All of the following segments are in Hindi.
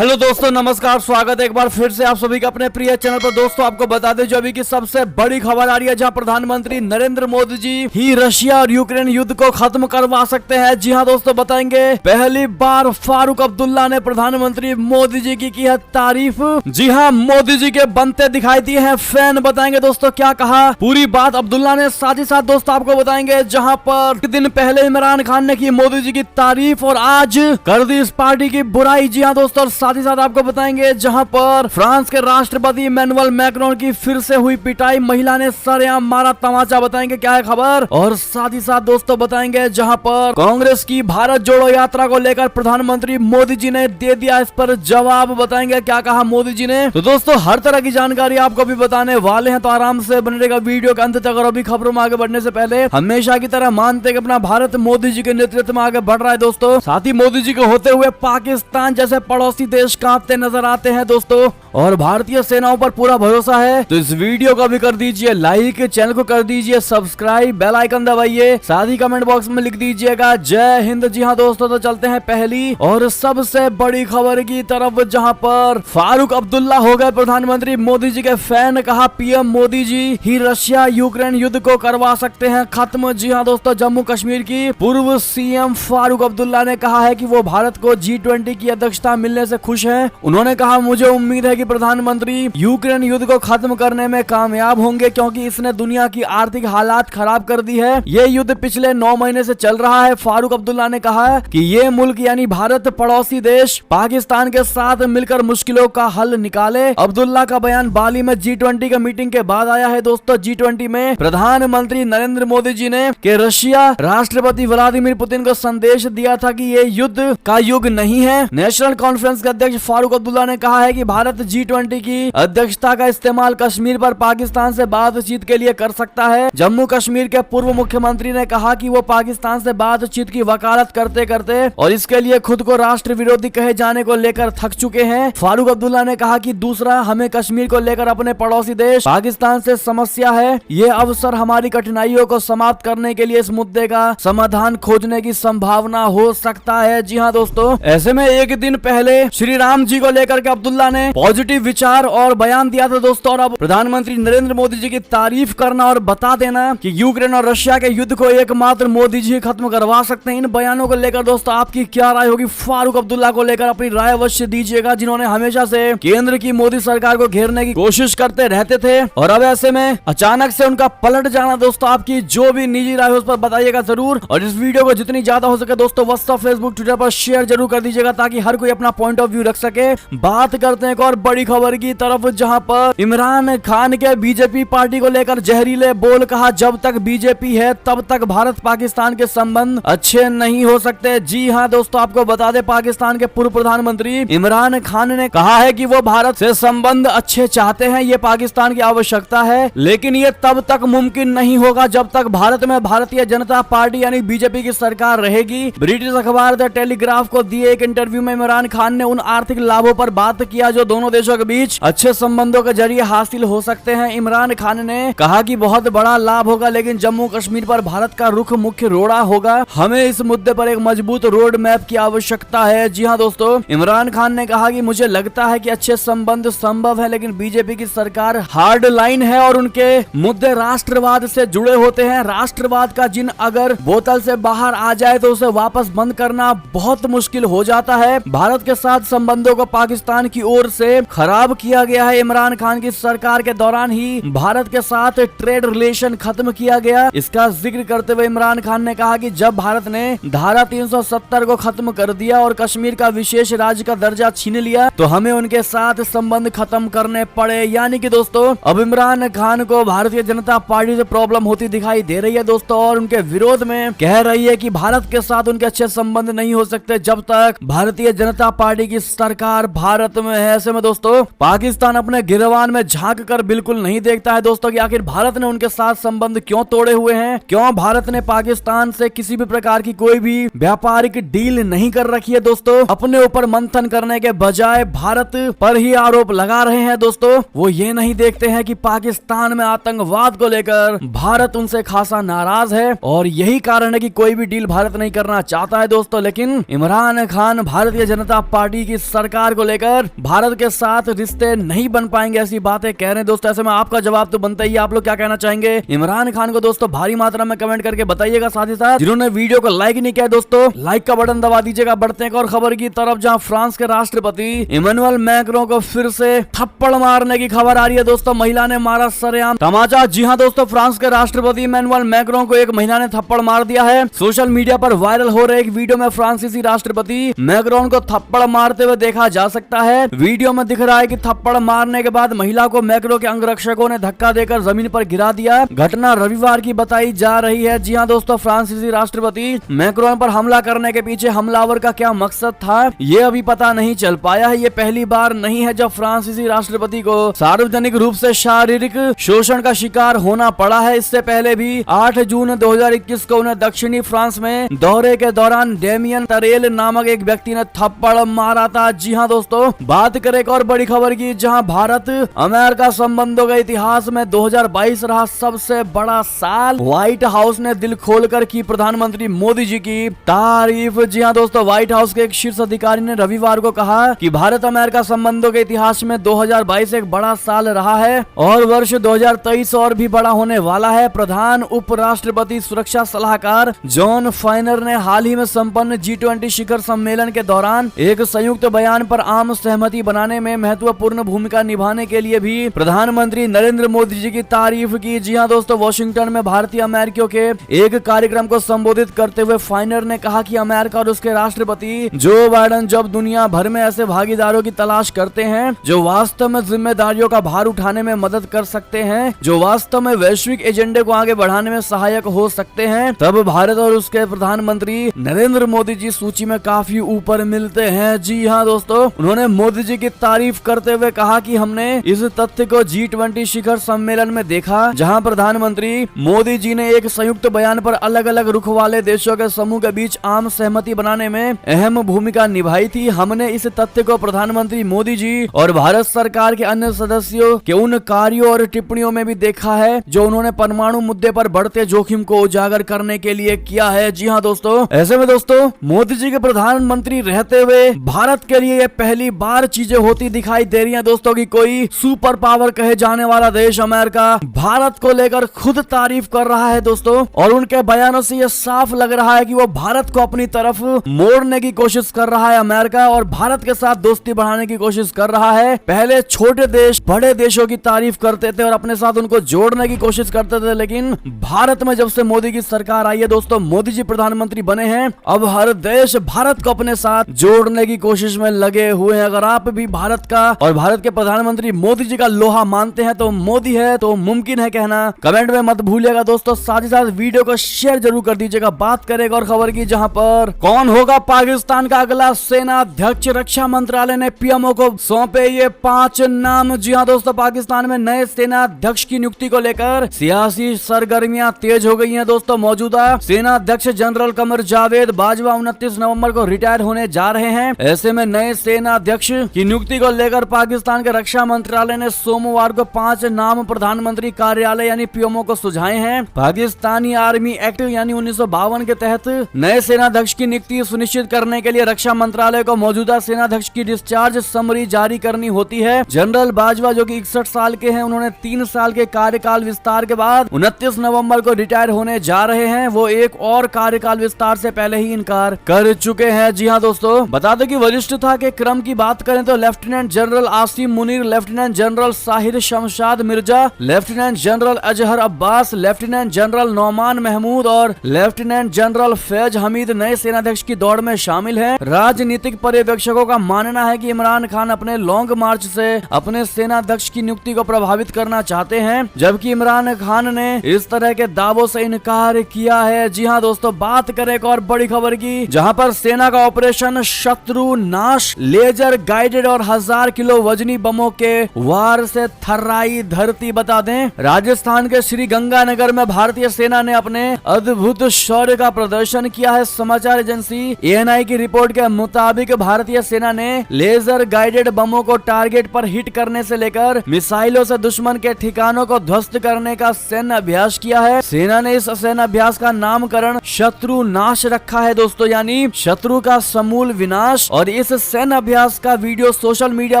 हेलो दोस्तों, नमस्कार। स्वागत है एक बार फिर से आप सभी का अपने प्रिय चैनल पर। दोस्तों आपको बता दें जो अभी की सबसे बड़ी खबर आ रही है, जहां प्रधानमंत्री नरेंद्र मोदी जी ही रशिया और यूक्रेन युद्ध को खत्म करवा सकते हैं। जी हां दोस्तों, बताएंगे पहली बार फारूक अब्दुल्ला ने प्रधानमंत्री मोदी जी की है तारीफ। जी हां, मोदी जी के बनते दिखाई दिए हैं फैन। बताएंगे दोस्तों क्या कहा, पूरी बात अब्दुल्ला ने। साथ ही साथ दोस्तों आपको बताएंगे जहां पर एक दिन पहले इमरान खान ने की मोदी जी की तारीफ और आज कर दी इस पार्टी की बुराई। जी हाँ दोस्तों, साथ ही साथ आपको बताएंगे जहां पर फ्रांस के राष्ट्रपति इमैनुअल मैक्रोन की फिर से हुई पिटाई, महिला ने सरेआम मारा तमाचा। बताएंगे क्या है खबर। और साथ ही साथ दोस्तों बताएंगे जहां पर कांग्रेस की भारत जोड़ो यात्रा को लेकर प्रधानमंत्री मोदी जी ने दे दिया इस पर जवाब। बताएंगे क्या कहा मोदी जी ने। तो दोस्तों हर तरह की जानकारी आपको भी बताने वाले हैं, तो आराम से बने रहेगा वीडियो के अंत तक। और अभी खबरों में आगे बढ़ने से पहले हमेशा की तरह मानते कि अपना भारत मोदी जी के नेतृत्व में आगे बढ़ रहा है दोस्तों। साथ ही मोदी जी को होते हुए पाकिस्तान जैसे पड़ोसी देश कांपते नजर आते हैं दोस्तों, और भारतीय सेनाओं पर पूरा भरोसा है। तो इस वीडियो को भी कर दीजिए लाइक, चैनल को कर दीजिए सब्सक्राइब, बेल आइकन दबाइए, साथ ही कमेंट बॉक्स में लिख दीजिएगा जय हिंद। जी हाँ दोस्तों, तो चलते हैं पहली और सबसे बड़ी खबर की तरफ, जहां पर फारूक अब्दुल्ला हो गए प्रधानमंत्री मोदी जी के फैन। कहा पीएम मोदी जी ही रशिया यूक्रेन युद्ध को करवा सकते हैं खत्म। जी हाँ दोस्तों, जम्मू कश्मीर की पूर्व सीएम फारूक अब्दुल्ला ने कहा है कि वो भारत को G20 की अध्यक्षता मिलने से खुश हैं। उन्होंने कहा मुझे उम्मीद है कि प्रधानमंत्री यूक्रेन युद्ध को खत्म करने में कामयाब होंगे, क्योंकि इसने दुनिया की आर्थिक हालात खराब कर दी है। ये युद्ध पिछले 9 महीने से चल रहा है। फारूक अब्दुल्ला ने कहा है कि ये मुल्क यानी भारत पड़ोसी देश पाकिस्तान के साथ मिलकर मुश्किलों का हल निकाले। अब्दुल्ला का बयान बाली में G20 के मीटिंग के बाद आया है दोस्तों। G20 में प्रधानमंत्री नरेंद्र मोदी जी ने के रशिया राष्ट्रपति व्लादिमीर पुतिन को संदेश दिया था कि ये युद्ध का युग नहीं है। नेशनल कॉन्फ्रेंस के अध्यक्ष फारूक अब्दुल्ला ने कहा है कि भारत G20 की अध्यक्षता का इस्तेमाल कश्मीर पर पाकिस्तान से बातचीत के लिए कर सकता है। जम्मू कश्मीर के पूर्व मुख्यमंत्री ने कहा कि वो पाकिस्तान से बातचीत की वकालत करते करते और इसके लिए खुद को राष्ट्र विरोधी कहे जाने को लेकर थक चुके हैं। फारूक अब्दुल्ला ने कहा कि दूसरा, हमें कश्मीर को लेकर अपने पड़ोसी देश पाकिस्तान से समस्या है। ये अवसर हमारी कठिनाइयों को समाप्त करने के लिए इस मुद्दे का समाधान खोजने की संभावना हो सकता है। जी हाँ दोस्तों, ऐसे में एक दिन पहले श्री राम जी को लेकर के अब्दुल्ला ने पॉजिटिव विचार और बयान दिया था दोस्तों। और अब प्रधानमंत्री नरेंद्र मोदी जी की तारीफ करना और बता देना कि यूक्रेन और रशिया के युद्ध को एकमात्र मोदी जी खत्म करवा सकते हैं। इन बयानों को लेकर दोस्तों आपकी क्या राय होगी। फारूक अब्दुल्ला को लेकर अपनी राय अवश्य दीजिएगा, जिन्होंने हमेशा से केंद्र की मोदी सरकार को घेरने की कोशिश करते रहते थे, और अब ऐसे में अचानक से उनका पलट जाना। दोस्तों आपकी जो भी निजी राय हो उस पर बताइएगा जरूर, और इस वीडियो को जितनी ज्यादा हो सके दोस्तों व्हाट्सएप, फेसबुक, ट्विटर पर शेयर जरूर कर दीजिएगा, ताकि हर कोई अपना पॉइंट ऑफ व्यू रख सके। बात करते हैं एक और बड़ी खबर की तरफ, जहां पर इमरान खान के बीजेपी पार्टी को लेकर जहरीले बोल। कहा जब तक बीजेपी है तब तक भारत पाकिस्तान के संबंध अच्छे नहीं हो सकते। जी हां दोस्तों, आपको बता दें पाकिस्तान के पूर्व प्रधानमंत्री इमरान खान ने कहा है कि वो भारत से संबंध अच्छे चाहते हैं। ये पाकिस्तान की आवश्यकता है, लेकिन ये तब तक मुमकिन नहीं होगा जब तक भारत में भारतीय जनता पार्टी यानी बीजेपी की सरकार रहेगी। ब्रिटिश अखबार द टेलीग्राफ को दिए एक इंटरव्यू में इमरान खान ने उन आर्थिक लाभों पर बात किया जो दोनों देशों के बीच अच्छे संबंधों के जरिए हासिल हो सकते हैं। इमरान खान ने कहा कि बहुत बड़ा लाभ होगा, लेकिन जम्मू कश्मीर पर भारत का रुख मुख्य रोड़ा होगा। हमें इस मुद्दे पर एक मजबूत रोड मैप की आवश्यकता है। जी हाँ दोस्तों, इमरान खान ने कहा कि मुझे लगता है कि अच्छे संबंध संभव है, लेकिन बीजेपी की सरकार हार्ड लाइन है और उनके मुद्दे राष्ट्रवाद से जुड़े होते हैं। राष्ट्रवाद का जिन अगर बोतल से बाहर आ जाए तो उसे वापस बंद करना बहुत मुश्किल हो जाता है। भारत के साथ संबंधों को पाकिस्तान की ओर से खराब किया गया है। इमरान खान की सरकार के दौरान ही भारत के साथ ट्रेड रिलेशन खत्म किया गया। इसका जिक्र करते हुए इमरान खान ने कहा कि जब भारत ने धारा 370 को खत्म कर दिया और कश्मीर का विशेष राज्य का दर्जा छीन लिया, तो हमें उनके साथ संबंध खत्म करने पड़े। यानी कि दोस्तों अब इमरान खान को भारतीय जनता पार्टी से प्रॉब्लम होती दिखाई दे रही है दोस्तों, और उनके विरोध में कह रही है कि भारत के साथ उनके अच्छे संबंध नहीं हो सकते जब तक भारतीय जनता पार्टी की सरकार भारत में है। ऐसे में दोस्तों दोस्तों पाकिस्तान अपने गिरवान में झांक कर बिल्कुल नहीं देखता है दोस्तों कि आखिर भारत ने उनके साथ संबंध क्यों तोड़े हुए हैं, क्यों भारत ने पाकिस्तान से किसी भी प्रकार की कोई भी व्यापारिक डील नहीं कर रखी है दोस्तों। अपने ऊपर मंथन करने के बजाय भारत पर ही आरोप लगा रहे हैं दोस्तों। वो ये नहीं देखते हैं कि पाकिस्तान में आतंकवाद को लेकर भारत उनसे खासा नाराज है और यही कारण है कि कोई भी डील भारत नहीं करना चाहता है दोस्तों। लेकिन इमरान खान भारतीय जनता पार्टी की सरकार को लेकर भारत के साथ रिश्ते नहीं बन पाएंगे ऐसी बातें कह रहे हैं दोस्तों। ऐसे में आपका जवाब तो बनता ही है, आप लोग क्या कहना चाहेंगे इमरान खान को दोस्तों? भारी मात्रा में कमेंट करके बताइएगा। साथ ही साथ जिन्होंने वीडियो को लाइक नहीं किया दोस्तों, लाइक का बटन दबा दीजिएगा। बढ़ते हैं और खबर की तरफ, जहां फ्रांस के राष्ट्रपति इमैनुअल मैक्रों को फिर से थप्पड़ मारने की खबर आ रही है दोस्तों। महिला ने मारा सरेआम तमाचा। जी हां दोस्तों, फ्रांस के राष्ट्रपति इमैनुअल मैक्रों को एक महिला ने थप्पड़ मार दिया है। सोशल मीडिया पर वायरल हो रहे एक वीडियो में फ्रांसीसी राष्ट्रपति मैक्रों को थप्पड़ मारते हुए देखा जा सकता है। वीडियो में दिख रहा है कि थप्पड़ मारने के बाद महिला को मैक्रों के अंगरक्षकों ने धक्का देकर जमीन पर गिरा दिया। घटना रविवार की बताई जा रही है। जी हां दोस्तों, फ्रांसीसी राष्ट्रपति मैक्रों पर हमला करने के पीछे हमलावर का क्या मकसद था ये अभी पता नहीं चल पाया है। ये पहली बार नहीं है जब फ्रांसीसी राष्ट्रपति को सार्वजनिक रूप से शारीरिक शोषण का शिकार होना पड़ा है। इससे पहले भी 8 जून 2021 को उन्हें दक्षिणी फ्रांस में दौरे के दौरान डेमियन तरेल नामक एक व्यक्ति ने थप्पड़ मारा था। जी हां दोस्तों, बात करें एक और बड़ी खबर की, जहां भारत अमेरिका संबंधों के इतिहास में 2022 रहा सबसे बड़ा साल। व्हाइट हाउस ने दिल खोलकर की प्रधानमंत्री मोदी जी की तारीफ। जी हां दोस्तों, व्हाइट हाउस के एक शीर्ष अधिकारी ने रविवार को कहा कि भारत अमेरिका संबंधों के इतिहास में 2022 एक बड़ा साल रहा है और वर्ष 2023 और भी बड़ा होने वाला है। प्रधान उपराष्ट्रपति सुरक्षा सलाहकार जॉन फाइनर ने हाल ही में संपन्न G20 शिखर सम्मेलन के दौरान एक संयुक्त बयान पर आम सहमति बनाने में महत्वपूर्ण भूमिका निभाने के लिए भी प्रधानमंत्री नरेंद्र मोदी जी की तारीफ की। जी हां दोस्तों, वॉशिंगटन में भारतीय अमेरिकियों के एक कार्यक्रम को संबोधित करते हुए फाइनर ने कहा कि अमेरिका और उसके राष्ट्रपति जो बाइडेन जब दुनिया भर में ऐसे भागीदारों की तलाश करते हैं जो वास्तव में जिम्मेदारियों का भार उठाने में मदद कर सकते हैं, जो वास्तव में वैश्विक एजेंडे को आगे बढ़ाने में सहायक हो सकते हैं, तब भारत और उसके प्रधानमंत्री नरेंद्र मोदी जी सूची में काफी ऊपर मिलते हैं। जी हाँ दोस्तों, उन्होंने मोदी जी की तारीफ करते हुए कहा कि हमने इस तथ्य को G20 शिखर सम्मेलन में देखा जहां प्रधानमंत्री मोदी जी ने एक संयुक्त बयान पर अलग अलग रुख वाले देशों के समूह के बीच आम सहमति बनाने में अहम भूमिका निभाई थी। हमने इस तथ्य को प्रधानमंत्री मोदी जी और भारत सरकार के अन्य सदस्यों के उन कार्यों और टिप्पणियों में भी देखा है जो उन्होंने परमाणु मुद्दे पर बढ़ते जोखिम को उजागर करने के लिए किया है। जी हाँ दोस्तों, ऐसे में दोस्तों मोदी जी के प्रधानमंत्री रहते हुए भारत के लिए ये पहली बार चीजें होती दिखाई दे रही हैं दोस्तों कि कोई सुपर पावर कहे जाने वाला देश अमेरिका भारत को लेकर खुद तारीफ कर रहा है दोस्तों। और उनके बयानों से ये साफ लग रहा है कि वो भारत को अपनी तरफ मोड़ने की कोशिश कर रहा है अमेरिका और भारत के साथ दोस्ती बढ़ाने की कोशिश कर रहा है। पहले छोटे देश बड़े देशों की तारीफ करते थे और अपने साथ उनको जोड़ने की कोशिश करते थे, लेकिन भारत में जब से मोदी की सरकार आई है दोस्तों, मोदी जी प्रधानमंत्री बने हैं, अब हर देश भारत को अपने साथ जोड़ने की कोशिश में लगे हुए हैं। अगर आप भी भारत का और भारत के प्रधानमंत्री मोदी जी का लोहा मानते हैं तो मोदी है तो मुमकिन है कहना कमेंट में मत भूलिएगा दोस्तों। साथ ही साथ वीडियो को शेयर जरूर कर दीजिएगा। बात करेगा और खबर की, जहां पर कौन होगा पाकिस्तान का अगला सेना अध्यक्ष, रक्षा मंत्रालय ने पीएमओ को सौंपे ये 5 नाम। जी हाँ दोस्तों, पाकिस्तान में नए सेना अध्यक्ष की नियुक्ति को लेकर सियासी सरगर्मियां तेज हो गई हैं दोस्तों। मौजूदा सेना अध्यक्ष जनरल कमर जावेद बाजवा 29 नवंबर को रिटायर होने जा रहे हैं। ऐसे में नए सेना अध्यक्ष की नियुक्ति को लेकर पाकिस्तान के रक्षा मंत्रालय ने सोमवार को 5 नाम प्रधानमंत्री कार्यालय यानी पीएमओ को सुझाए हैं। पाकिस्तानी आर्मी एक्ट यानी 1952 के तहत नए सेनाध्यक्ष की नियुक्ति सुनिश्चित करने के लिए रक्षा मंत्रालय को मौजूदा सेनाध्यक्ष की डिस्चार्ज समरी जारी करनी होती है। जनरल बाजवा जो कि 61 साल के हैं, उन्होंने 3 साल के कार्यकाल विस्तार के बाद 29 नवंबर को रिटायर होने जा रहे हैं। वो एक और कार्यकाल विस्तार से पहले ही इनकार कर चुके हैं। जी हाँ दोस्तों, बता दें कि वरिष्ठता के क्रम की बात करें तो lieutenant general Asim Munir, lieutenant general Sahir Shamshad Mirza, lieutenant general Azhar Abbas, lieutenant general Nauman Mahmood और लेफ्टिनेंट जनरल फैज हमीद नए सेनाध्यक्ष की दौड़ में शामिल हैं। राजनीतिक पर्यवेक्षकों का मानना है कि इमरान खान अपने लॉन्ग मार्च से अपने सेनाध्यक्ष की नियुक्ति को प्रभावित करना चाहते हैं, जबकि इमरान खान ने इस तरह के दावों से इनकार किया है। जी हाँ दोस्तों, बात करें एक और बड़ी खबर की, जहां पर सेना का ऑपरेशन शत्रु नाश लेजर गाइडेड और 1000 किलो वजनी बमों के वार से थर्राई धरती। बता दें, राजस्थान के श्री गंगानगर में भारतीय सेना ने अपने अद्भुत शौर्य का प्रदर्शन किया है। समाचार एजेंसी ANI की रिपोर्ट के मुताबिक भारतीय सेना ने लेजर गाइडेड बमों को टारगेट पर हिट करने से लेकर मिसाइलों से दुश्मन के ठिकानों को ध्वस्त करने का सैन्य अभ्यास किया है। सेना ने इस सैन्य अभ्यास का नामकरण शत्रु नाश रखा है दोस्तों, यानी शत्रु का समूल विनाश। और इस सैन्य अभ्यास का वीडियो सोशल मीडिया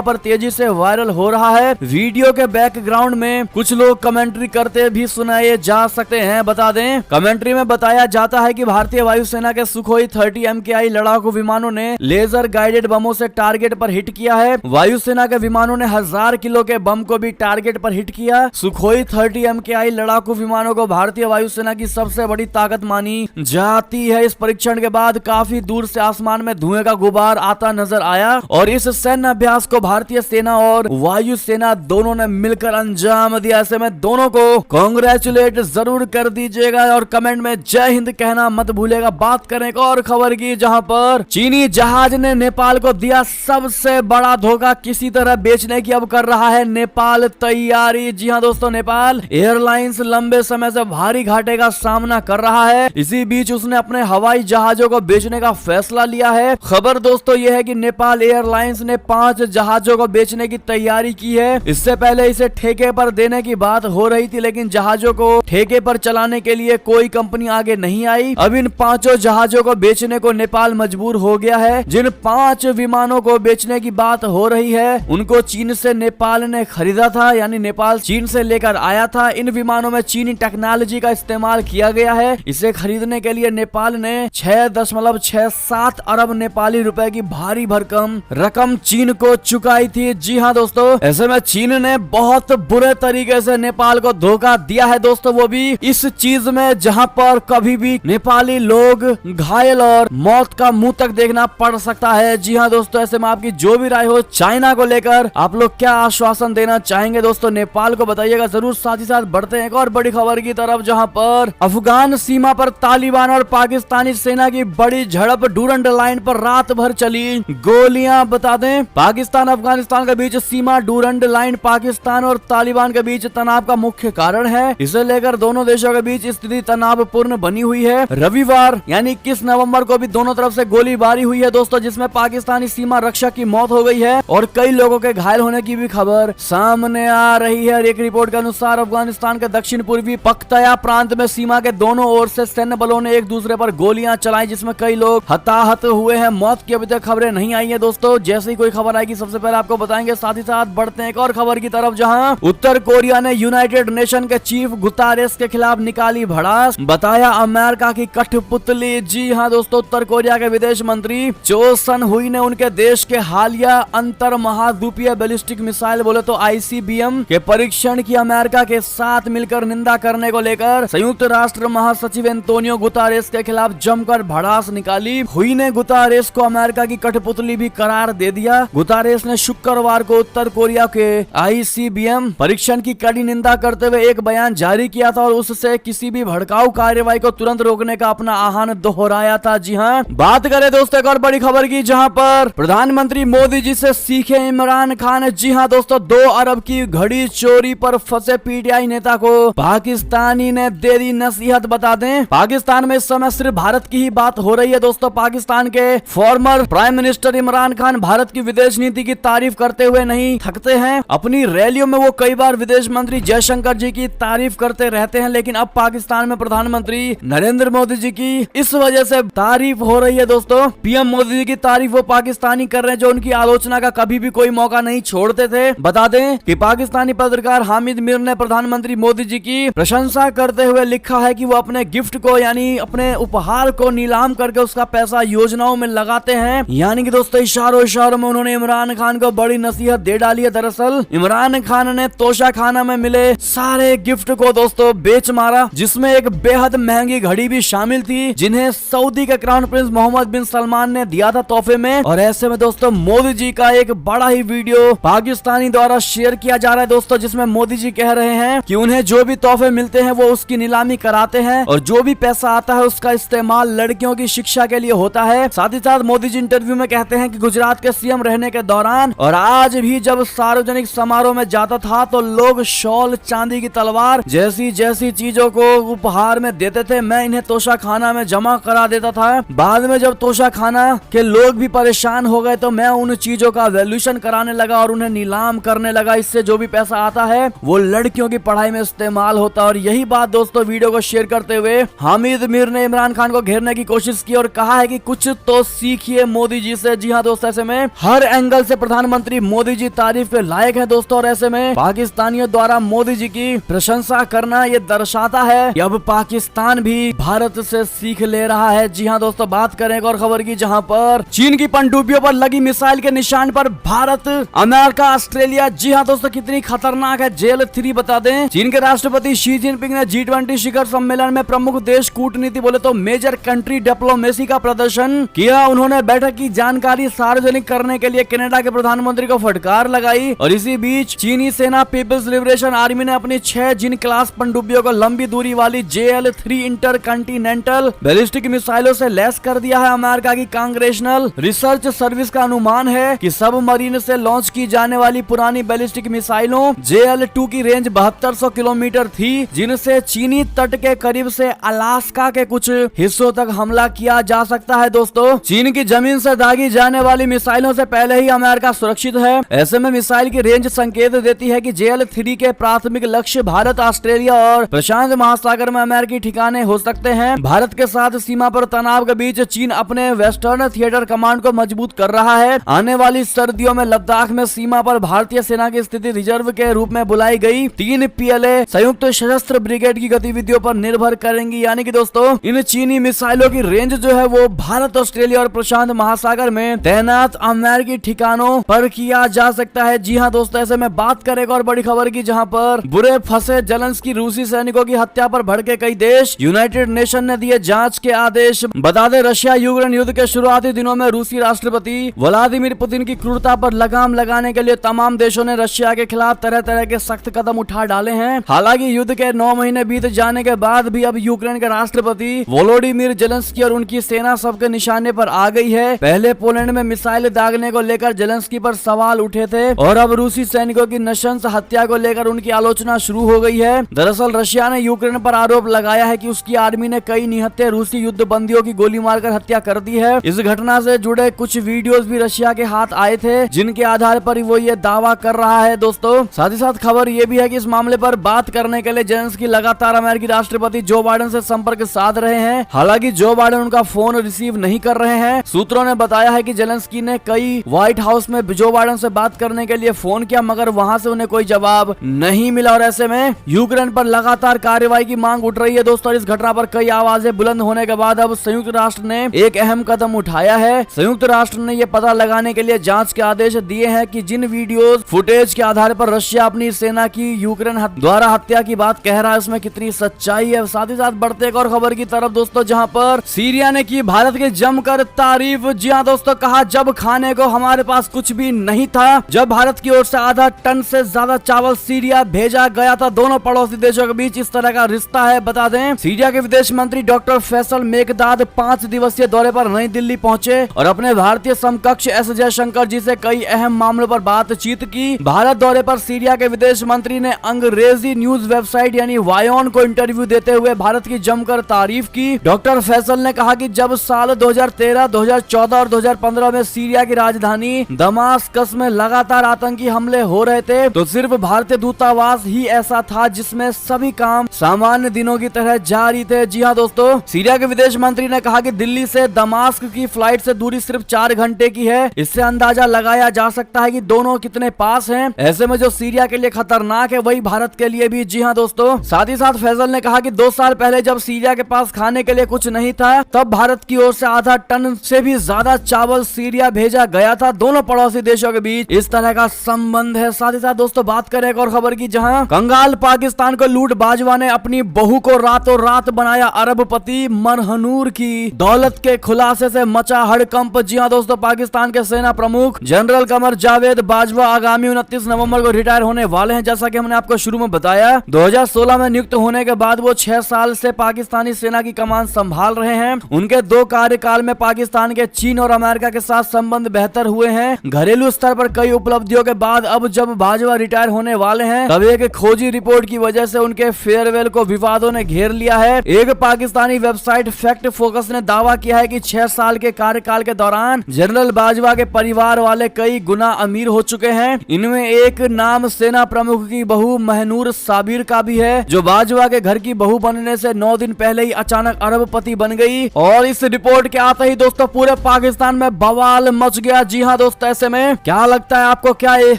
पर तेजी से वायरल हो रहा है। वीडियो के बैकग्राउंड में कुछ लोग कमेंट्री करते भी सुनाए जा सकते हैं। बता दें, कमेंट्री में बताया जाता है कि भारतीय वायुसेना के सुखोई 30 MKI लड़ाकू विमानों ने लेजर गाइडेड बमों से टारगेट पर हिट किया है। वायुसेना के विमानों ने 1000 किलो के बम को भी टारगेट पर हिट किया। सुखोई 30 MKI लड़ाकू विमानों को भारतीय वायुसेना की सबसे बड़ी ताकत मानी जाती है। इस परीक्षण के बाद काफी दूर से आसमान में धुएं का गुबार आता नजर आया और इस सैन्य अभ्यास को भारतीय सेना और वायुसेना दोनों ने मिलकर अंजाम दिया। ऐसे में दोनों को कांग्रेचुलेट जरूर कर दीजिएगा और कमेंट में जय हिंद कहना मत भूलेगा। बात करें एक और खबर की, जहां पर चीनी जहाज ने नेपाल को दिया सबसे बड़ा धोखा। किसी तरह बेचने की अब कर रहा है नेपाल तैयारी। जी हां दोस्तों, नेपाल एयरलाइंस लंबे समय से भारी घाटे का सामना कर रहा है। इसी बीच उसने अपने हवाई जहाजों को बेचने का फैसला लिया है। खबर दोस्तों यह है कि नेपाल एयरलाइंस ने 5 जहाजों को बेचने की तैयारी की है। इससे पहले इसे ठेके पर देने की बात हो रही थी, लेकिन जहाजों को ठेके पर चलाने के लिए कोई कंपनी आगे नहीं आई। अब इन 5 जहाजों को बेचने को नेपाल मजबूर हो गया है। जिन 5 विमानों को बेचने की बात हो रही है उनको चीन से नेपाल ने खरीदा था, यानी नेपाल चीन से लेकर आया था। इन विमानों में चीनी टेक्नोलॉजी का इस्तेमाल किया गया है। इसे खरीदने के लिए नेपाल ने 6.67 अरब नेपाली रुपए की भारी भरकम रकम चीन को चुकाई थी। जी हाँ दोस्तों, ऐसे में चीन ने बहुत बुरे तरीके से नेपाल को धोखा दिया है दोस्तों, वो भी इस चीज में जहां पर कभी भी नेपाली लोग घायल और मौत का मुंह तक देखना पड़ सकता है। जी हाँ दोस्तों, ऐसे में आपकी जो भी राय हो चाइना को लेकर आप लोग क्या आश्वासन देना चाहेंगे दोस्तों, नेपाल को बताइएगा जरूर। साथ ही साथ बढ़ते हैं एक और बड़ी खबर की तरफ, जहां पर अफगान सीमा पर तालिबान और पाकिस्तानी सेना की बड़ी झड़प। डूरंड लाइन पर रात भर चली गोलियां। बता दें, पाकिस्तान अफगानिस्तान के बीच सीमा डूरंड लाइन पाकिस्तान और तालिबान के बीच तनाव का मुख्य कारण है। इसे लेकर दोनों देशों के बीच स्थिति तनावपूर्ण बनी हुई है। रविवार यानी 21 नवंबर को भी दोनों तरफ से गोलीबारी हुई है दोस्तों, जिसमें पाकिस्तानी सीमा रक्षक की मौत हो गई है और कई लोगों के घायल होने की भी खबर सामने आ रही है। एक रिपोर्ट के अनुसार अफगानिस्तान के दक्षिण पूर्वी पख्तया प्रांत में सीमा के दोनों ओर से सैन्य बलों ने एक दूसरे पर गोलियां चलाई, जिसमें कई लोग हताहत हुए हैं। मौत की अभी तक खबरें नहीं आई है दोस्तों, जैसे ही कोई खबर आएगी सबसे पहले आपको बताएंगे। साथ ही साथ बढ़ते हैं एक और खबर की तरफ, जहां उत्तर कोरिया ने यूनाइटेड नेशन के चीफ गुतारेस के खिलाफ निकाली भड़ास। बताया अमेरिका की कठपुतली। जी हाँ दोस्तों, उत्तर कोरिया के विदेश मंत्री चो सन हुई ने उनके देश के हालिया अंतर महाद्वीपीय बैलिस्टिक मिसाइल बोले तो ICBM के परीक्षण की अमेरिका के साथ मिलकर निंदा करने को लेकर संयुक्त राष्ट्र महासचिव एंटोनियो गुतारेस के खिलाफ जमकर भड़ास निकाली। हुई ने गुतारेस को अमेरिका की कठपुतली भी करार दे दिया। गुतारेस ने शुक्रवार को उत्तर कोरिया के ICBM परीक्षण की कड़ी निंदा करते हुए एक बयान जारी किया था और उससे किसी भी भड़काऊ कार्रवाई को तुरंत रोकने का अपना आह्वान दोहराया था। जी हाँ, बात करें दोस्तों एक और बड़ी खबर की, जहां पर प्रधानमंत्री मोदी जी से सीखे इमरान खान। जी हाँ दोस्तों, 2 अरब की घड़ी चोरी पर फंसे PTI नेता को पाकिस्तानी ने दे दी नसीहत। बता दें, पाकिस्तान में इस समय सिर्फ भारत की ही बात हो रही है दोस्तों। पाकिस्तान के former prime minister Imran Khan Bharat की विदेश नीति की तारीफ करते हुए नहीं थकते हैं। अपनी रैलियों में वो कई बार विदेश मंत्री जयशंकर जी की तारीफ करते रहते हैं, लेकिन अब पाकिस्तान में प्रधानमंत्री नरेंद्र मोदी जी की इस वजह से तारीफ हो रही है दोस्तों। PM मोदी जी की तारीफ वो पाकिस्तानी कर रहे हैं जो उनकी आलोचना का कभी भी कोई मौका नहीं छोड़ते थे। बता दें कि पाकिस्तानी पत्रकार हामिद मीर ने प्रधानमंत्री मोदी जी की प्रशंसा करते हुए लिखा है कि वो अपने गिफ्ट को यानी अपने उपहार को नीलाम करके उसका पैसा योजनाओं में लगाते हैं। यानी कि दोस्तों इशारों में उन्होंने इमरान खान को बड़ी नसीहत दे डाली है। दरअसल इमरान खान ने तोशा खाना में मिले सारे गिफ्ट को दोस्तों बेच मारा, जिसमें एक बेहद महंगी घड़ी भी शामिल थी, जिन्हें सऊदी के क्राउन प्रिंस मोहम्मद बिन सलमान ने दिया था तोहफे में। और ऐसे में दोस्तों मोदी जी का एक बड़ा ही वीडियो पाकिस्तानी द्वारा शेयर किया जा रहा है दोस्तों, जिसमें मोदी जी कह रहे हैं कि उन्हें जो भी तोहफे मिलते हैं वो उसकी नीलामी कराते हैं और जो भी पैसा आता है उसका इस्तेमाल लड़कियों की शिक्षा के लिए होता है। साथ ही साथ मोदी जी इंटरव्यू में कहते हैं कि गुजरात के CM रहने के दौरान। और आज भी जब सार्वजनिक समारोह में जाता था तो लोग शॉल, चांदी की तलवार जैसी जैसी चीजों को उपहार में देते थे, मैं इन्हें तोशा खाना में जमा करा देता था। बाद में जब तोशा खाना के लोग भी परेशान हो गए तो मैं उन चीजों का वैल्यूएशन कराने लगा और उन्हें नीलाम करने लगा। इससे जो भी पैसा आता है वो लड़कियों की पढ़ाई में इस्तेमाल होता है। और यही बात दोस्तों वीडियो को शेयर करते हुए हामिद मीर ने इमरान खान को घेरने की कोशिश की और कहा है कि कुछ तो सीखिए मोदी जी से। जी हाँ दोस्तों, ऐसे में हर एंगल से प्रधानमंत्री मोदी जी तारीफ के लायक है दोस्तों। और ऐसे में पाकिस्तानियों द्वारा मोदी जी की प्रशंसा करना ये दर्शाता है कि अब पाकिस्तान भी भारत से सीख ले रहा है। जी हाँ दोस्तों, बात करें एक और खबर की जहाँ पर चीन की पनडुब्बियों पर लगी मिसाइल के निशान पर भारत, अमेरिका, ऑस्ट्रेलिया। जी हाँ दोस्तों, कितनी खतरनाक है JL-3 बता दें। चीन के राष्ट्रपति शी जिनपिंग ने G20 शिखर सम्मेलन में प्रमुख देश कूटनीति बोले तो मेजर कंट्री डिप्लोमेसी का प्रदर्शन किया। उन्होंने बैठक की जानकारी सार्वजनिक करने के लिए कनाडा के प्रधानमंत्री को फटकार लगाई। और इसी बीच चीनी सेना पीपल्स लिबरेशन आर्मी ने अपनी 6 जिन क्लास पनडुब्बियों को लंबी दूरी वाली JL-3 इंटरकंटिनेंटल बैलिस्टिक मिसाइलों से लैस कर दिया है। अमेरिका की कांग्रेशनल रिसर्च सर्विस का अनुमान है कि सबमरीन से लॉन्च की जाने वाली पुरानी बैलिस्टिक मिसाइलों JL-2 की रेंज 7200 किलोमीटर थी, जिनसे चीनी तट के करीब से अलास्का के कुछ हिस्सों तक हमला किया जा सकता है। दोस्तों, चीन की जमीन से दागी जाने वाली मिसाइलों से पहले ही अमेरिका सुरक्षित है। ऐसे में मिसाइल की रेंज संकेत देती है कि JL-3 के प्राथमिक लक्ष्य भारत, ऑस्ट्रेलिया और प्रशांत महासागर में अमेरिकी ठिकाने हो सकते हैं। भारत के साथ सीमा पर तनाव के बीच चीन अपने वेस्टर्न थिएटर कमांड को मजबूत कर रहा है। आने वाली सर्दियों में लद्दाख में सीमा पर भारतीय सेना की स्थिति रिजर्व के रूप में बुलाई गई 3 PLA संयुक्त सशस्त्र ब्रिगेड की गतिविधियों पर निर्भर करेंगी। यानी कि दोस्तों, इन चीनी मिसाइलों की रेंज जो है वो भारत, ऑस्ट्रेलिया और प्रशांत महासागर में तैनात अमेरिकी ठिकानों पर किया जा सकता है। जी हाँ दोस्तों, ऐसे में बात करें और बड़ी खबर की जहाँ पर बुरे फंसे जेलेंस्की रूसी सैनिकों की हत्या पर भड़के कई देश, यूनाइटेड नेशन ने दिए जांच के आदेश। बता दें, रशिया यूक्रेन युद्ध के शुरुआती दिनों में रूसी राष्ट्रपति व्लादिमीर पुतिन की क्रूरता पर लगाम लगाने के लिए तमाम देशों ने रशिया के खिलाफ तरह तरह के सख्त कदम उठा डाले हैं। हालांकि युद्ध के 9 महीने बीत जाने के बाद भी अब यूक्रेन के राष्ट्रपति वोलोडिमीर जेलेंस्की और उनकी सेना सबके निशाने पर आ गई है। पहले पोलैंड में मिसाइल दागने को लेकर जेलेंस्की पर सवाल उठे थे और अब रूसी सैनिकों की नृशंस हत्या को लेकर उनकी आलोचना शुरू हो गई है। दरअसल रशिया ने यूक्रेन पर आरोप लगाया है कि उसकी आर्मी ने कई निहत्थे रूसी युद्ध बंदियों की गोली मारकर हत्या कर दी है। इस घटना से जुड़े कुछ वीडियोस भी रशिया के हाथ आए थे, जिनके आधार पर वो ये दावा कर रहा है। दोस्तों, साथ ही साथ खबर ये भी है कि इस मामले पर बात करने के लिए जेलेंस्की लगातार अमेरिकी राष्ट्रपति जो बाइडेन से संपर्क साध रहे हैं। हालांकि जो बाइडेन उनका फोन रिसीव नहीं कर रहे हैं। सूत्रों ने बताया है कि जेलेंस्की ने कई व्हाइट हाउस में जो बाइडेन से बात करने के लिए फोन किया, मगर वहां से उन्हें कोई जवाब नहीं मिला। और ऐसे में यूक्रेन पर लगातार कार्रवाई की मांग उठ रही है। दोस्तों, इस घटना पर कई आवाजें बुलंद होने के बाद अब संयुक्त राष्ट्र ने एक अहम कदम उठाया है। संयुक्त राष्ट्र ने यह पता लगाने के लिए जांच के आदेश दिए हैं कि जिन वीडियो फुटेज के आधार पर रशिया अपनी सेना की यूक्रेन द्वारा हत्या की बात कह रहा है, उसमें कितनी सच्चाई है। साथ ही साथ बढ़ते एक और खबर की तरफ दोस्तों, जहां पर सीरिया ने की भारत की जमकर तारीफ। जी हाँ दोस्तों, कहा जब खाने को हमारे पास कुछ भी नहीं था, जब भारत की ओर से आधा टन से ज्यादा चावल सीरिया भेजा गया था। दोनों पड़ोसी देशों के बीच इस तरह का रिश्ता है। बता दें, सीरिया के विदेश मंत्री डॉक्टर फैसल मेकदाद 5 दिवसीय दौरे पर नई दिल्ली पहुंचे और अपने भारतीय समकक्ष S जयशंकर जी से कई अहम मामलों पर बातचीत की। भारत दौरे पर सीरिया के विदेश मंत्री ने अंग्रेजी न्यूज वेबसाइट यानी वायोन को इंटरव्यू देते हुए भारत की जमकर तारीफ की। डॉक्टर फैसल ने कहा कि जब साल 2013, 2014 और 2015 में सीरिया की राजधानी दमास्कस में लगातार आतंकी हमले हो रहे थे, तो सिर्फ भारतीय दूतावास ही ऐसा था जिसमें सभी काम सामान्य दिनों की तरह जारी थे। जी हाँ दोस्तों, सीरिया के विदेश मंत्री ने कहा कि दिल्ली से दमास्क की फ्लाइट से दूरी सिर्फ 4 घंटे की है। इससे अंदाजा लगाया जा सकता है कि दोनों कितने पास हैं। ऐसे में जो सीरिया के लिए खतरनाक है वही भारत के लिए भी। जी हाँ दोस्तों, साथ ही साथ फैसल ने कहा कि 2 साल पहले जब सीरिया के पास खाने के लिए कुछ नहीं था, तब भारत की ओर से आधा टन से भी ज्यादा चावल सीरिया भेजा गया था। दोनों पड़ोसी देशों के बीच इस तरह का संबंध है। साथ ही साथ दोस्तों, बात करें एक और खबर की, जहां कंगाल पाकिस्तान को लूट बाजवा ने अपनी बहू को रातों रात बनाया अरबपति। मरहनूर की दौलत के खुलासे से मचा हड़कंप। जी हाँ दोस्तों, पाकिस्तान के सेना प्रमुख जनरल कमर जावेद बाजवा आगामी 29 नवंबर को रिटायर होने वाले हैं। जैसा कि हमने आपको शुरू में बताया, 2016 में नियुक्त होने के बाद वो 6 साल से पाकिस्तानी सेना की कमान संभाल रहे हैं। उनके 2 कार्यकाल में पाकिस्तान के चीन और अमेरिका के साथ संबंध बेहतर हुए हैं। हैं। घरेलू स्तर पर कई उपलब्धियों के बाद अब जब भाजपा रिटायर होने वाले हैं, तब एक खोजी रिपोर्ट की वजह से उनके फेयरवेल को विवादों ने घेर लिया है। एक पाकिस्तानी वेबसाइट फैक्ट फोकस ने दावा किया है कि 6 साल के कार्यकाल के दौरान जनरल बाजवा के परिवार वाले कई गुना अमीर हो चुके हैं। इनमें एक नाम सेना प्रमुख की बहू महनूर साबिर का भी है, जो बाजवा के घर की बहू बनने से 9 दिन पहले ही अचानक अरबपति बन गई। और इस रिपोर्ट के आते ही दोस्तों पूरे पाकिस्तान में बवाल मच गया। जी हाँ दोस्तों, ऐसे में क्या लगता है आपको, क्या ये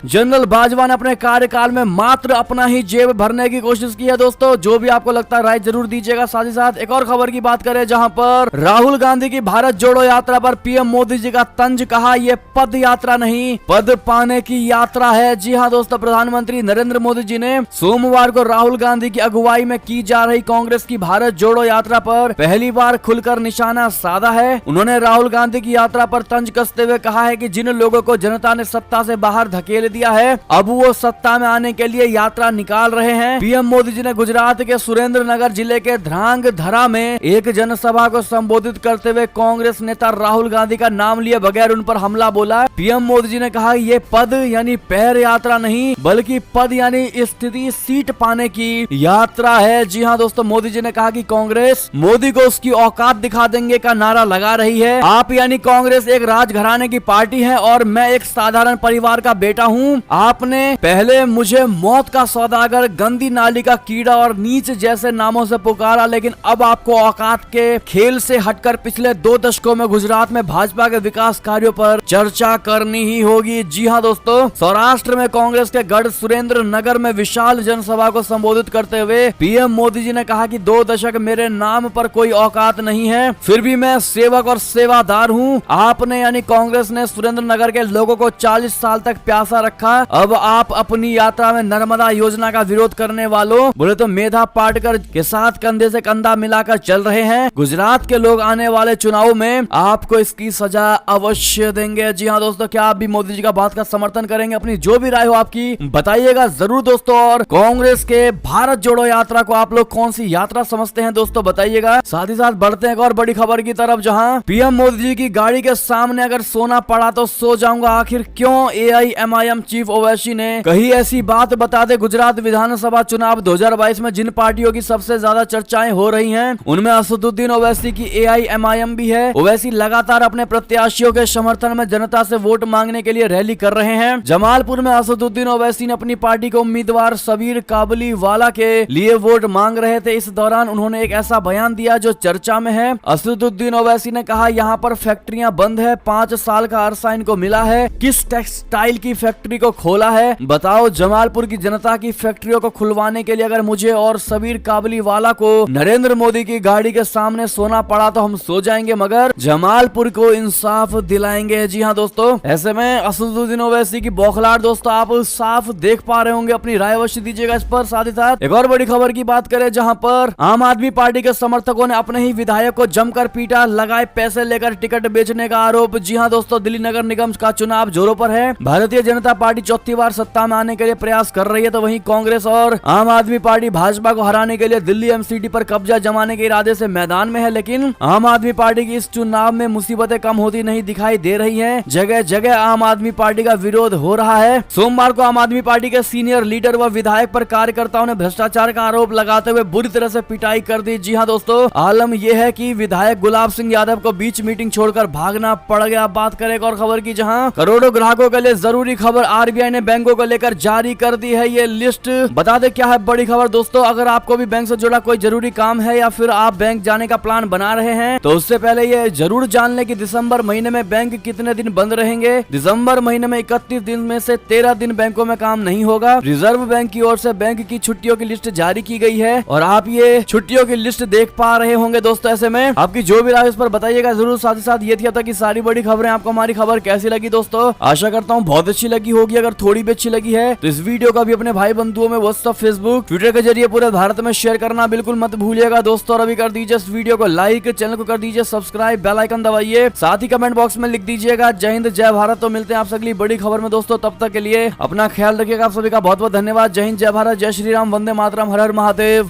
जनरल बाजवा ने अपने कार्यकाल में मात्र अपना ही जेब भरने की कोशिश की है? दोस्तों जो भी आपको लगता है राय जरूर दीजिएगा। साथ ही साथ एक और खबर की बात करें, जहां पर राहुल गांधी की भारत जोड़ो यात्रा पर पीएम मोदी जी का तंज, कहा ये पद यात्रा नहीं पद पाने की यात्रा है। जी हाँ दोस्तों, प्रधानमंत्री नरेंद्र मोदी जी ने सोमवार को राहुल गांधी की अगुवाई में की जा रही कांग्रेस की भारत जोड़ो यात्रा पर पहली बार खुलकर निशाना साधा है। उन्होंने राहुल गांधी की यात्रा पर तंज कसते हुए कहा है कि जिन लोगों को जनता ने सत्ता से बाहर धकेल दिया है, अब वो सत्ता में आने के लिए यात्रा निकाल रहे हैं। पीएम मोदी जी ने गुजरात के सुरेंद्रनगर जिले के ध्रांगधरा में एक जनसभा को संबोधित करते हुए कांग्रेस नेता राहुल गांधी का नाम लिए बगैर उन पर हमला बोला। पीएम मोदी जी ने कहा ये पद यानी पैर यात्रा नहीं, बल्कि पद यानी स्थिति सीट पाने की यात्रा है। जी हाँ दोस्तों, मोदी जी ने कहा कि कांग्रेस मोदी को उसकी औकात दिखा देंगे का नारा लगा रही है। आप यानी कांग्रेस एक राजघराने की पार्टी है और मैं एक साधारण परिवार का बेटा हूँ। आपने पहले मुझे मौत का सौदागर, गंदी नाली का कीड़ा और नीच जैसे नामों से पुकारा, लेकिन अब आपको औकात के खेल से हटकर पिछले 2 दशकों में गुजरात में भाजपा के विकास कार्यों पर चर्चा करनी ही होगी। जी हाँ दोस्तों, सौराष्ट्र में कांग्रेस के गढ़ सुरेंद्र नगर में विशाल जनसभा को संबोधित करते हुए पीएम मोदी जी ने कहा कि 2 दशक मेरे नाम पर कोई औकात नहीं है, फिर भी मैं सेवक और सेवादार हूँ। आपने यानी कांग्रेस ने सुरेंद्र नगर के लोगों को 40 साल तक प्यासा रखा, अब आप अपनी यात्रा में नर्मदा योजना का विरोध करने वालों बोले तो मेधा पाटकर के साथ कंधे से कंधा मिलाकर चल रहे हैं। गुजरात के लोग आने वाले चुनाव में आपको इसकी सजा अवश्य देंगे। जी हाँ दोस्तों, क्या आप भी मोदी जी का बात का समर्थन करेंगे? अपनी जो भी राय हो आपकी बताइएगा जरूर दोस्तों। और कांग्रेस के भारत जोड़ो यात्रा को आप लोग कौन सी यात्रा समझते हैं दोस्तों, बताइएगा। साथ ही साथ बढ़ते हैं एक और बड़ी खबर की तरफ, जहां पीएम मोदी जी की गाड़ी के सामने अगर सोना पड़ा तो सो जाऊंगा, आखिर क्यों? एआईएमआईएम चीफ ओवैसी ने कही ऐसी बात, बता दे गुजरात विधानसभा चुनाव 2022 में जिन पार्टियों की सबसे ज्यादा चर्चाएं हो रही हैं, उनमें असदुद्दीन ओवैसी की एआईएमआईएम भी है। ओवैसी लगातार अपने प्रत्याशियों के समर्थन में जनता से वोट मांगने के लिए रैली कर रहे हैं। जमालपुर में असदुद्दीन ओवैसी ने अपनी पार्टी के उम्मीदवार सबीर काबली वाला के लिए वोट मांग रहे थे। इस दौरान उन्होंने एक ऐसा बयान दिया जो चर्चा में है। असदुद्दीन ओवैसी ने कहा यहाँ पर फैक्ट्रियां बंद है, 5 साल का अरसा इनको मिला है, किस टेक्सटाइल की फैक्ट्री को खोला है बताओ? जमालपुर की जनता की फैक्ट्रियों को खुलवाने के लिए अगर मुझे और सबीर काबली वाला को नरेंद्र मोदी की गाड़ी के सामने सोना पड़ा तो हम सो जाएंगे, मगर जमालपुर को इंसाफ दिलाएंगे। जी हाँ दोस्तों, ऐसे में असदुद्दीन ओवैसी की बौखलाहट दोस्तों आप साफ देख पा रहे होंगे। अपनी राय अवश्य दीजिएगा इस पर। साथ ही साथ एक और बड़ी खबर की बात करें, जहां पर आम आदमी पार्टी के समर्थकों ने अपने ही विधायक को जमकर पीटा, लगाए पैसे लेकर टिकट बेचने का आरोप। जी हाँ दोस्तों, दिल्ली नगर निगम का चुनाव जोरों पर है। भारतीय जनता पार्टी 4थी बार सत्ता में आने के लिए प्रयास कर रही है, तो वहीं कांग्रेस और आम आदमी पार्टी भाजपा को हराने के लिए दिल्ली एमसीडी पर कब्जा जमाने के इरादे से मैदान में है। लेकिन आम आदमी पार्टी की इस चुनाव में मुसीबतें कम होती नहीं दिखाई दे रही हैं। जगह जगह आम आदमी पार्टी का विरोध हो रहा है। सोमवार को आम आदमी पार्टी के सीनियर लीडर व विधायक पर कार्यकर्ताओं ने भ्रष्टाचार का आरोप लगाते हुए बुरी तरह से पिटाई कर दी। जी हाँ दोस्तों, आलम यह है कि विधायक गुलाब सिंह यादव को बीच मीटिंग छोड़कर भागना पड़ गया। बात करें एक और खबर की, जहां करोड़ों ग्राहकों के लिए जरूरी खबर, आरबीआई ने बैंकों को लेकर जारी कर दी है ये लिस्ट। बता दे क्या है बड़ी खबर दोस्तों, अगर आपको भी बैंक से जुड़ा कोई जरूरी काम है या फिर आप बैंक जाने का प्लान बना रहे हैं, तो उससे पहले ये जरूर जान ले कि दिसंबर महीने में बैंक कितने दिन बंद रहेंगे। दिसंबर महीने में 31 दिन में से 13 दिन बैंकों में काम नहीं होगा। रिजर्व बैंक की ओर से बैंक की छुट्टियों की लिस्ट जारी की गई है और आप ये छुट्टियों की लिस्ट देख पा रहे होंगे दोस्तों। ऐसे में आपकी जो भी राय इस पर बताइएगा जरूर। साथ ही साथ ये थी अब तक की सारी बड़ी खबरें। आपको हमारी खबर कैसी लगी दोस्तों? आशा करता हूँ बहुत अच्छी लगी होगी। अगर थोड़ी भी अच्छी लगी है तो इस वीडियो का भी अपने भाई बंधुओं में व्हाट्सएप, फेसबुक, ट्विटर के जरिए पूरे भारत में शेयर करना बिल्कुल मत भूलिएगा दोस्तों। और अभी कर दीजिए इस वीडियो को लाइक, चैनल को कर दीजिए सब्सक्राइब, बेल आइकन दबाइए, साथ ही कमेंट बॉक्स में लिख दीजिएगा जय हिंद जय भारत। तो मिलते हैं आपसे अगली बड़ी खबर में दोस्तों, तब तक के लिए अपना ख्याल रखिएगा। आप सभी का बहुत बहुत धन्यवाद। जय हिंद जय भारत, जय श्री राम, वंदे मातरम, हर हर महादेव।